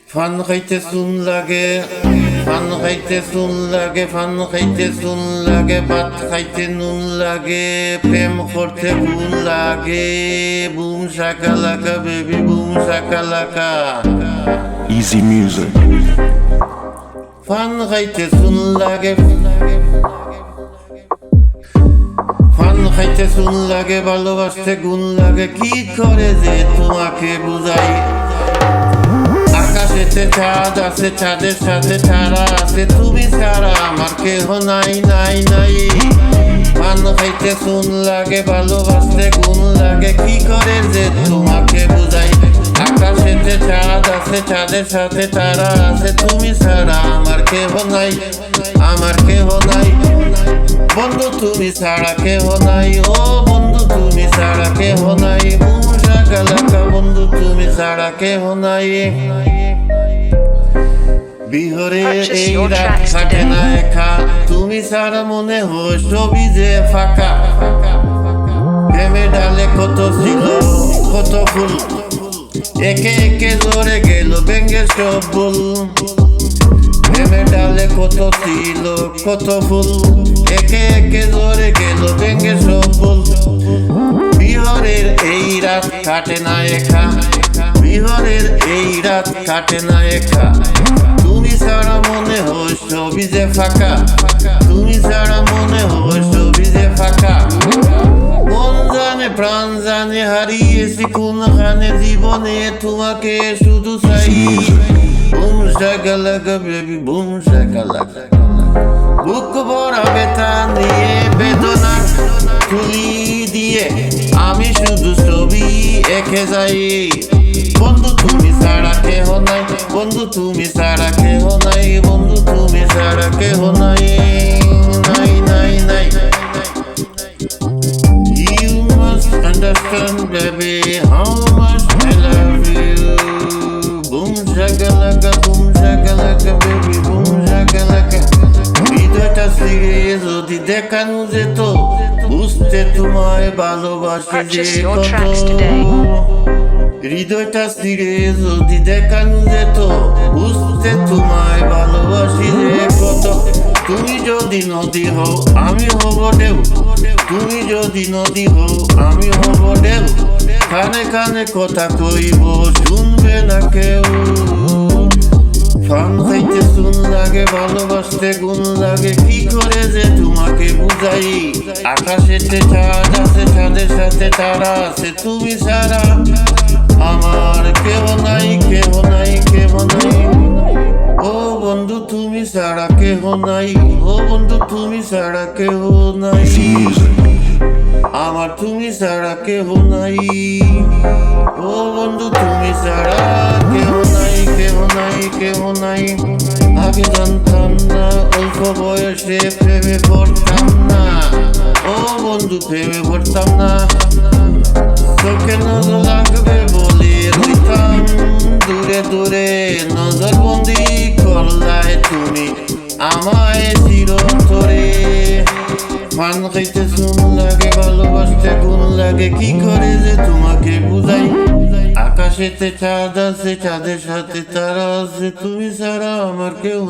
Fun খাইতে চুন লাগে, ফান খাইতে চুন লাগে, ফান খাইতে চুন লাগে, ভাত খাইতে নুন লাগে, প্রেম করতে গুণ লাগে। Broom shakalaka baby boom Shakalaka. Easy music. Fun খাইতে চুন লাগে, ফান খাইতে চুন লাগে, ভালোবাসতে গুণ লাগে। কি করে যে তোমাকে বুঝাই, আকাশেতে চাঁদ আছে, চাঁদের সাথে তারা আছে, তুমি ছাড়া আমার কেহ নাই নাই নাই। পান খাইতে চুন লাগে, ভালোবাসতে গুণ লাগে। কি করে যে তোমাকে বুঝাই, আকাশেতে চাঁদ আছে, চাঁদের সাথে তারা আছে, তুমি ছাড়া আমার কেহ নাই, আমার কেহ নাই। বন্ধু তুমি ছাড়া কেহ নাই, ও বন্ধু তুমি ছাড়া কেহ নাই। বুম শাকালাকা বন্ধু তুমি ছাড়া কেহ নাই। বিহরে এই রাত কাটে না একা, তুমি ছাড়া মনে হয় ছবি যে ফাঁকা। প্রেমে ডালে কত ছিল কত ফুল, একে একে ঝরে গেল ভেঙে সব ফুল। প্রেমে ডালে কত ছিল কত ফুল, একে একে ঝরে গেল ভেঙে সব ফুল। বিহরের এই রাত কাটে না একা, বিহরের এই রাত কাটে না একা। তুমি ছাড়া মনে হয় ছবি যে ফাঁকা, তুমি ছাড়া মনে হয় ছবি যে ফাঁকা। মন জানে প্রাণ জানে হারিয়েছি কোনখানে, জীবনে তোমাকে শুধু চাই। Boom shakalaka baby boom shakalaka. বুক ভরা ব্যথা নিয়ে বেদনার তুলি দিয়ে আমি শুধু ছবি এঁকে যাই। বন্ধু তুমি ছাড়া কেহ নাই, বন্ধু তুমি ছাড়া কেহ নাই, বন্ধু তুমি ছাড়া কেহ নাই নাই নাই নাই। You must understand baby how much I love you. Boom shakalaka baby boom shakalaka. হৃদয়টা ছিঁড়ে যদি দেখানো যেত, বুঝতে তোমায় ভালোবাসি যে কত। হৃদয়টা ছিঁড়ে যদি দেখানো যেত, বুঝতে তোমায় ভালোবাসি যে কত। তুমি যদি নদী হও আমি হব ঢেউ, তুমি যদি নদী হও আমি হব ঢেউ। কানে কানে কথা কইব শুনবে না কেউ। ফান খাইতে চুন লাগে, ভালোবাসতে গুণ লাগে। কি করে যে তোমাকে বুঝাই, আকাশেতে চাঁদ আছে, চাঁদের সাথে তারা আছে, তুমি ছাড়া আমার কেহ নাই কেহ নাই কেহ নাই। ও বন্ধু তুমি ছাড়া কেহ নাই, ও বন্ধু তুমি ছাড়া কেহ নাই। Easy music. আমার তুমি ছাড়া কেহ নাই, ও বন্ধু তুমি ছাড়া কেহ নাই কেহ নাই কেহ নাই। আগে জানতাম না, অল্প বয়সে প্রেমে পড়তাম না, ও বন্ধু প্রেমে পড়তাম না। চোখে নজর লাগবে বলে রইতাম দূরে দূরে, নজর বন্দি করলায় তুমি আমায় চিরতরে। ফান খাইতে চুন লাগে, ভালোবাসতে গুণ লাগে। কি করে যে তোমাকে বুঝাই, আকাশেতে চাঁদ আছে, চাঁদের সাথে তারা আছে, তুমি ছাড়া আমার কেউ